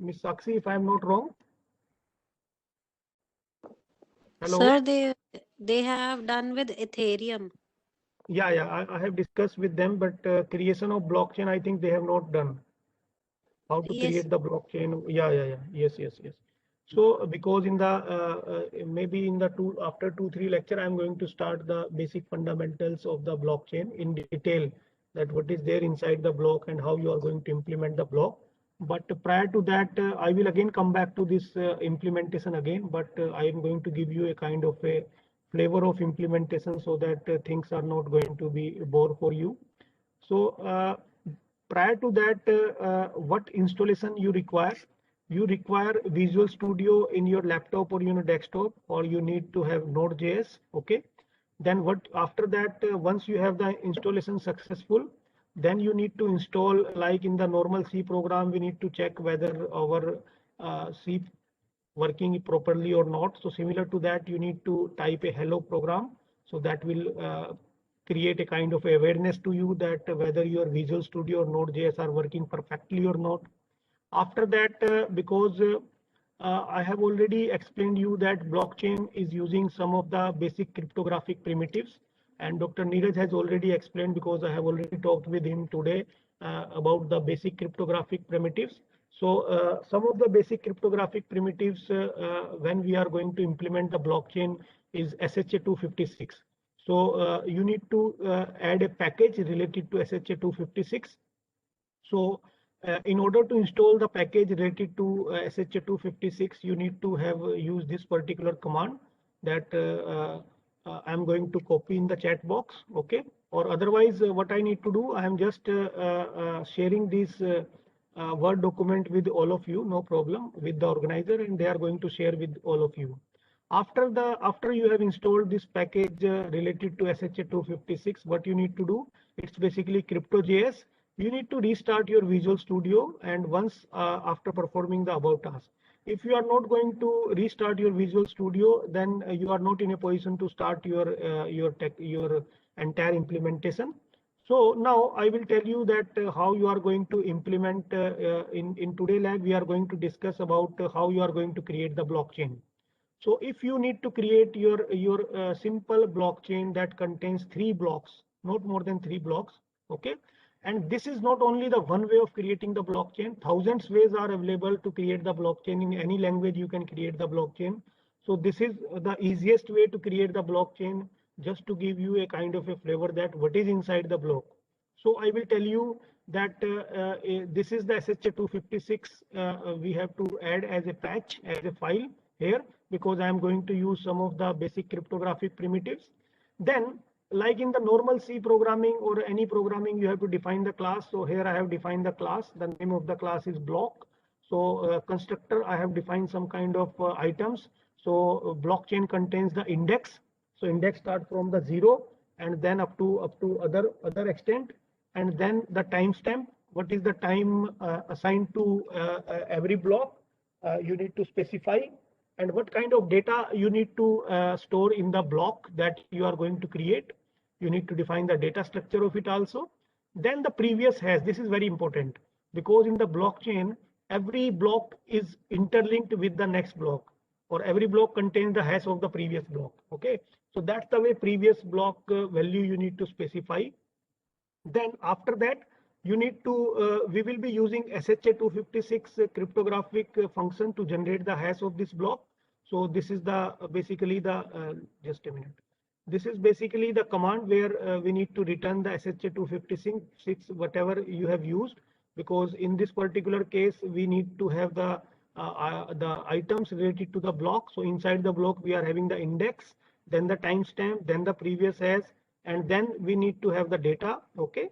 S1: Ms. Sakshi, if I am not wrong. Hello.
S3: Sir, they have done with Ethereum.
S1: Yeah, I have discussed with them, but creation of blockchain, I think they have not done. How to
S3: Yes.
S1: create the blockchain? Yeah. Yes. So because in the maybe in the after 2-3 lecture, I'm going to start the basic fundamentals of the blockchain in detail, that what is there inside the block and how you are going to implement the block. But prior to that, I will again come back to this implementation again, but I am going to give you a kind of a flavor of implementation so that things are not going to be bore for you. So prior to that, what installation you require? You require Visual Studio in your laptop or your desktop, or you need to have Node.js. Okay. Then what after that, once you have the installation successful, then you need to install, like in the normal C program, we need to check whether our C working properly or not. So similar to that, you need to type a hello program. So that will create a kind of awareness to you that whether your Visual Studio or Node.js are working perfectly or not. After that, because I have already explained you that blockchain is using some of the basic cryptographic primitives, and Dr. Neeraj has already explained, because I have already talked with him today about the basic cryptographic primitives. So some of the basic cryptographic primitives when we are going to implement the blockchain is SHA-256. So you need to add a package related to SHA-256. So in order to install the package related to SHA-256, you need to have used this particular command that I'm going to copy in the chat box. Okay. Or otherwise, what I need to do, I am just sharing this Word document with all of you, no problem, with the organizer, and they are going to share with all of you. After you have installed this package related to SHA-256, what you need to do, it's basically Crypto.js. You need to restart your Visual Studio, and once after performing the above task. If you are not going to restart your Visual Studio, then you are not in a position to start your entire implementation. So now I will tell you that how you are going to implement in today lab. We are going to discuss about how you are going to create the blockchain. So if you need to create your simple blockchain that contains 3 blocks, not more than 3 blocks, okay. And this is not only the one way of creating the blockchain. Thousands ways are available to create the blockchain. In any language you can create the blockchain. So this is the easiest way to create the blockchain, just to give you a kind of a flavor that what is inside the block. So I will tell you that this is the SHA-256 we have to add as a patch, as a file here, because I am going to use some of the basic cryptographic primitives. Then, like in the normal C programming or any programming, you have to define the class. So here I have defined the class. The name of the class is block. So constructor, I have defined some kind of items. So blockchain contains the index. So index start from the 0 and then up to other extent, and then the timestamp. What is the time assigned to every block? You need to specify, and what kind of data you need to store in the block that you are going to create. You need to define the data structure of it also. Then the previous hash. This is very important, because in the blockchain, every block is interlinked with the next block, or every block contains the hash of the previous block. Okay, so that's the way previous block value you need to specify. Then after that, you need to we will be using SHA-256 cryptographic function to generate the hash of this block. So this is the basically the just a minute. This is basically the command where we need to return the SHA-256 whatever you have used, because in this particular case we need to have the items related to the block. So inside the block we are having the index, then the timestamp, then the previous hash, and then we need to have the data. Okay.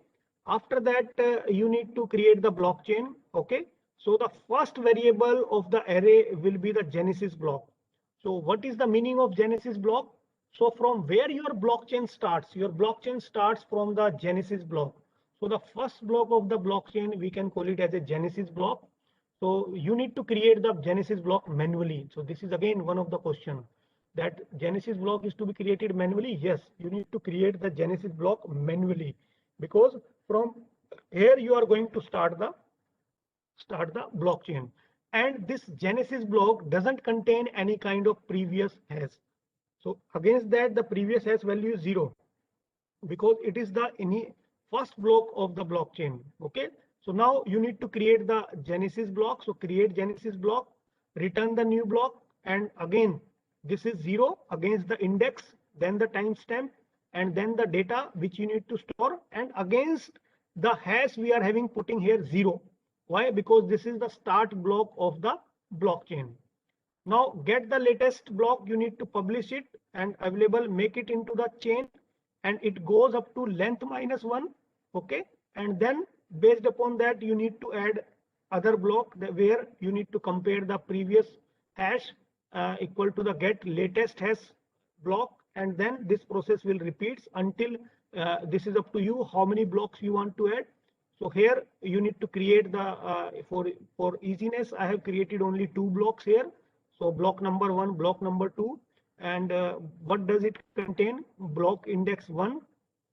S1: After that, you need to create the blockchain. Okay. So the first variable of the array will be the Genesis block. So what is the meaning of Genesis block? So from where your blockchain starts from the Genesis block. So the first block of the blockchain, we can call it as a Genesis block. So you need to create the Genesis block manually. So this is again one of the questions, that Genesis block is to be created manually. Yes, you need to create the Genesis block manually, because from here you are going to start the blockchain, and this Genesis block doesn't contain any kind of previous hash. So against that, the previous hash value is 0, because it is the first block of the blockchain. Okay, so now you need to create the Genesis block. So create Genesis block. return the new block, and again this is 0 against the index, then the timestamp, and then the data which you need to store, and against the hash we are having putting here 0. Why? Because this is the start block of the blockchain. Now get the latest block, you need to publish it and available, make it into the chain, and it goes up to length -1. Okay, and then based upon that you need to add other block where you need to compare the previous hash equal to the get latest hash block, and then this process will repeats until this is up to you how many blocks you want to add. So here you need to create the for easiness I have created only 2 blocks here. So block number 1, block number 2, and what does it contain? Block index 1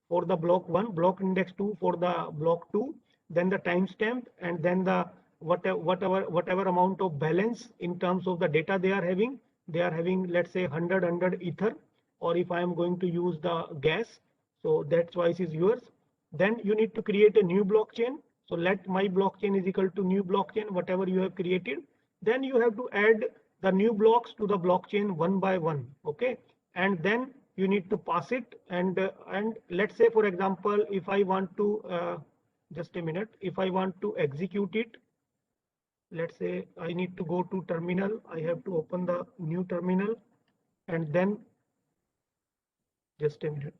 S1: for the block 1, block index 2 for the block 2, then the timestamp, and then the whatever amount of balance in terms of the data they are having. They are having, let's say 100 ether, or if I am going to use the gas, so that choice is yours. Then you need to create a new blockchain. So let my blockchain is equal to new blockchain, whatever you have created. Then you have to add the new blocks to the blockchain one by one. Okay, and then you need to pass it, and let's say for example if I want to just a minute, if I want to execute it, let's say I need to go to terminal, I have to open the new terminal, and then just a minute.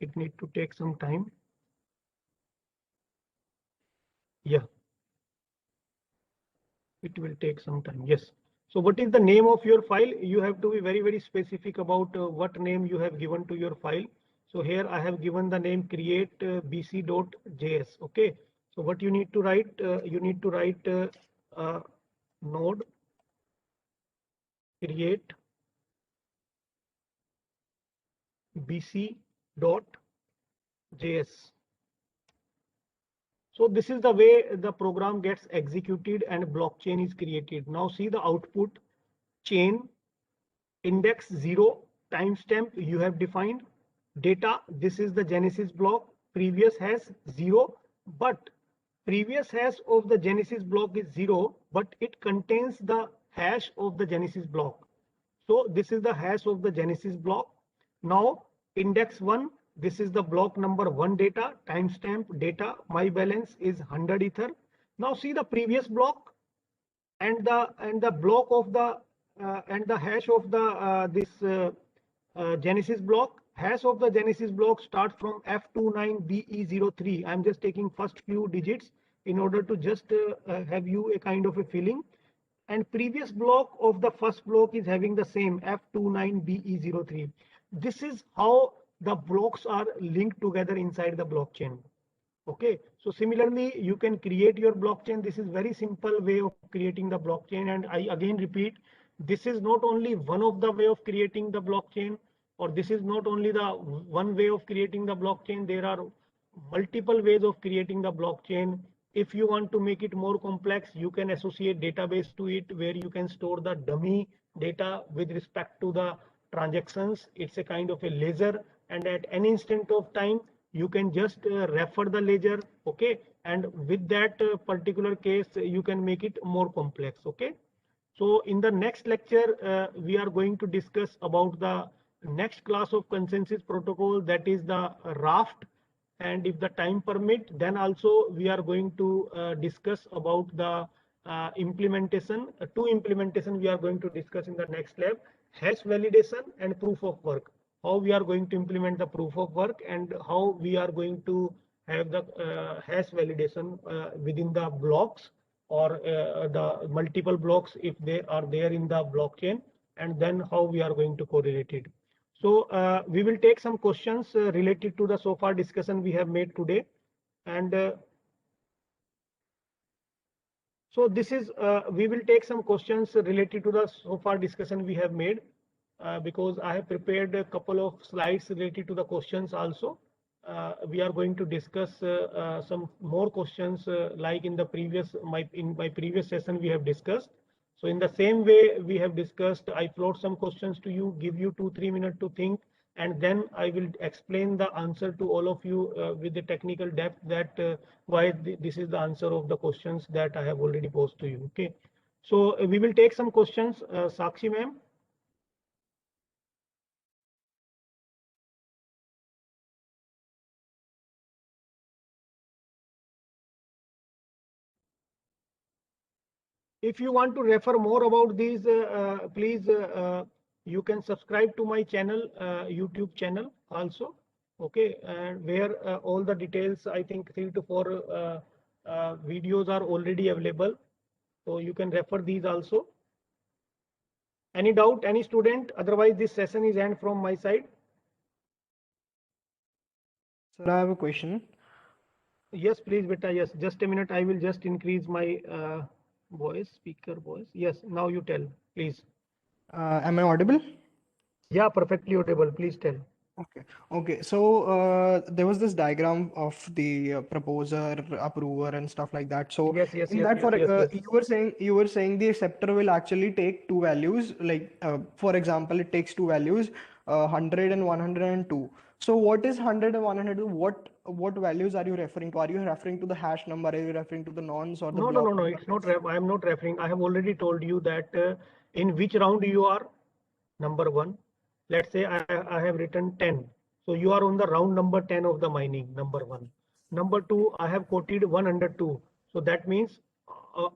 S1: It need to take some time. Yeah, it will take some time. Yes. So what is the name of your file? You have to be very specific about what name you have given to your file. So here I have given the name create bc.js. Okay. So what you need to write? You need to write node create bc.js. So this is the way the program gets executed and blockchain is created. Now see the output: chain, index 0, timestamp you have defined, data, this is the Genesis block, previous has 0, but previous hash of the Genesis block is 0, but it contains the hash of the Genesis block. So this is the hash of the Genesis block. Now index 1, this is the block number 1 data, timestamp data, my balance is 100 ether. Now see the previous block and the block of the and the hash of the Genesis block. Hash of the Genesis block starts from F29BE03. I'm just taking first few digits in order to just have you a kind of a feeling. And previous block of the first block is having the same F29BE03. This is how the blocks are linked together inside the blockchain. Okay, so similarly you can create your blockchain. This is very simple way of creating the blockchain, and I again repeat, this is not only one of the way of creating the blockchain, or this is not only the one way of creating the blockchain. There are multiple ways of creating the blockchain. If you want to make it more complex, you can associate database to it, where you can store the dummy data with respect to the transactions. It's a kind of a ledger, and at any instant of time you can just refer the ledger. Okay, and with that particular case you can make it more complex. Okay, so in the next lecture we are going to discuss about the next class of consensus protocol, that is the raft. And if the time permit, then also we are going to discuss about the implementation. Two implementation we are going to discuss in the next lab: hash validation and proof of work. How we are going to implement the proof of work, and how we are going to have the hash validation within the blocks, or the multiple blocks if they are there in the blockchain, and then how we are going to correlate it. So we will take some questions related to the so far discussion we have made today. And so this is, we will take some questions related to the so far discussion we have made, because I have prepared a couple of slides related to the questions also. We are going to discuss some more questions like in the previous, in my previous session we have discussed. So in the same way we have discussed, I float some questions to you, give you 2-3 minutes to think, and then I will explain the answer to all of you with the technical depth that why this is the answer of the questions that I have already posed to you. Okay, so we will take some questions. Sakshi ma'am. If you want to refer more about these, please you can subscribe to my channel, YouTube channel also. Okay, and where all the details, I think 3 to 4 videos are already available. So you can refer these also. Any doubt, any student? Otherwise, this session is end from my side.
S2: Sir, I have a question.
S1: Yes, please, beta. Yes, just a minute. I will just increase my voice, speaker voice. Yes, now you tell, please.
S2: Am I audible?
S1: Yeah, perfectly audible. Please tell.
S2: Okay. Okay. So there was this diagram of the proposer, approver, and stuff like that. So
S1: Yes, yes,
S2: in
S1: yes,
S2: that,
S1: yes, yes, yes.
S2: you were saying the acceptor will actually take two values. Like for example, it takes two values, 100 and 102. So what is 100 and 102? What values are you referring to? Are you referring to the hash number? Are you referring to the nonce or the
S1: No, no, no,
S2: block
S1: no.
S2: number?
S1: It's not. I am not referring. I have already told you that in which round you are. Number one. Let's say I have written 10. So you are on the round number 10 of the mining. Number one. Number two, I have quoted 102. So that means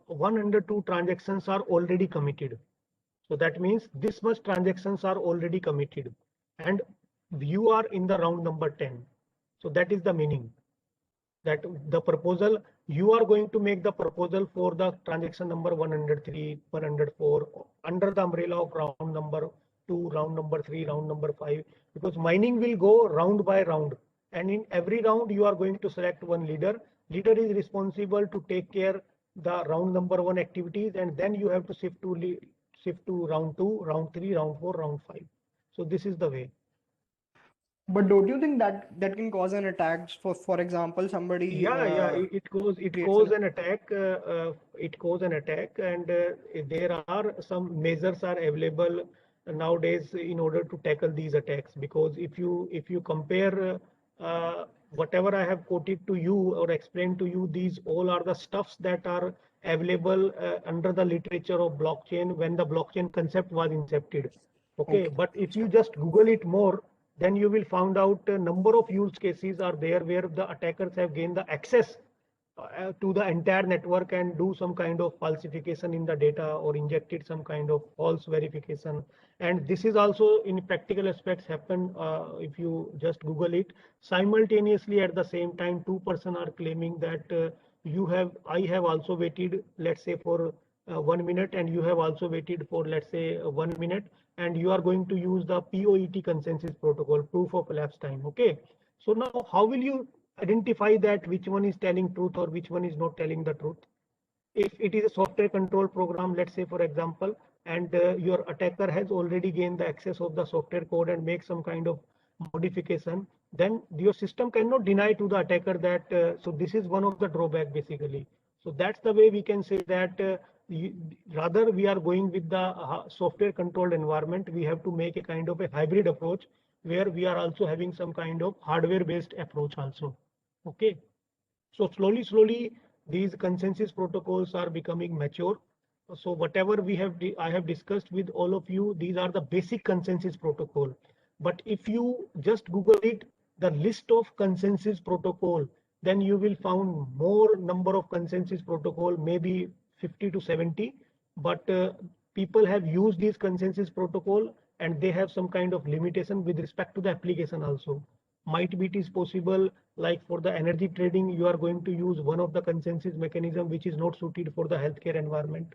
S1: 102 transactions are already committed. So that means this much transactions are already committed, and you are in the round number 10. So that is the meaning, that the proposal, you are going to make the proposal for the transaction number 103, 104 under the umbrella of round number 2, round number 3, round number 5, because mining will go round by round, and in every round you are going to select one leader. Leader is responsible to take care the round number 1 activities, and then you have to shift to round 2, round 3, round 4, round 5. So this is the way.
S2: But don't you think that that can cause an attack? For example, somebody
S1: Yeah, it
S2: creates
S1: goes
S2: an
S1: an attack. It goes an attack, and there are some measures are available nowadays in order to tackle these attacks. Because if you compare whatever I have quoted to you or explained to you, these all are the stuffs that are available under the literature of blockchain when the blockchain concept was incepted. Okay,
S2: okay.
S1: but if you just Google it more, then you will find out a number of use cases are there where the attackers have gained the access to the entire network and do some kind of falsification in the data or injected some kind of false verification. And this is also in practical aspects happen if you just Google it. Simultaneously at the same time, two person are claiming that I have also waited, let's say for 1 minute, and you have also waited for, let's say, 1 minute, and you are going to use the POET consensus protocol, proof of elapsed time. Okay. So now how will you identify that which one is telling truth or which one is not telling the truth? If it is a software control program, let's say for example, and your attacker has already gained the access of the software code and make some kind of modification, then your system cannot deny to the attacker that, so this is one of the drawback basically. So that's the way we can say that rather we are going with the software controlled environment. We have to make a kind of a hybrid approach where we are also having some kind of hardware based approach also. Okay. So slowly, these consensus protocols are becoming mature. So whatever I have discussed with all of you, these are the basic consensus protocol. But if you just Google it, the list of consensus protocol, then you will find more number of consensus protocol, maybe 50 to 70. But people have used these consensus protocol and they have some kind of limitation with respect to the application also. Might be it is possible, like for the energy trading, you are going to use one of the consensus mechanism which is not suited for the healthcare environment.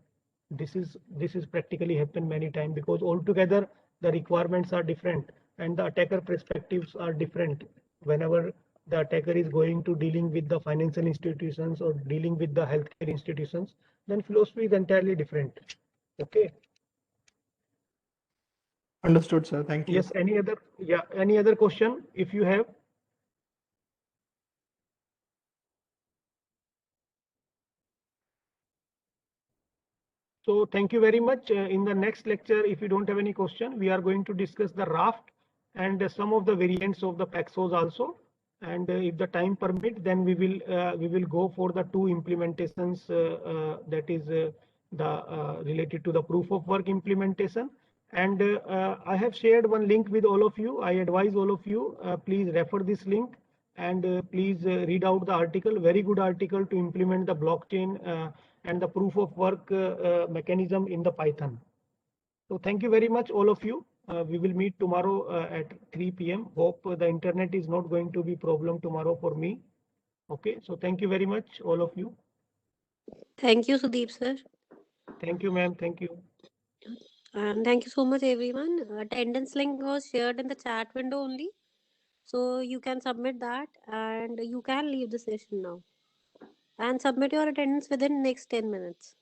S1: This is practically happened many times because altogether the requirements are different and the attacker perspectives are different. Whenever the attacker is going to dealing with the financial institutions or dealing with the healthcare institutions, then philosophy is entirely different. Okay.
S2: Understood, sir. Thank you.
S1: Yes. Any other question if you have? So thank you very much. In the next lecture, if you don't have any question, we are going to discuss the raft and some of the variants of the Paxos also. And if the time permit, then we will go for the two implementations, that is the related to the proof of work implementation. And I have shared one link with all of you. I advise all of you, please refer this link, and please read out the article. Very good article to implement the blockchain and the proof of work mechanism in the Python. So thank you very much, all of you. We will meet tomorrow at 3 p.m. Hope the internet is not going to be problem tomorrow for me. Okay, so thank you very much, all of you.
S3: Thank you, Sudeep sir.
S1: Thank you, ma'am. Thank you.
S3: And thank you so much, everyone. Attendance link was shared in the chat window only. So you can submit that and you can leave the session now. And submit your attendance within next 10 minutes.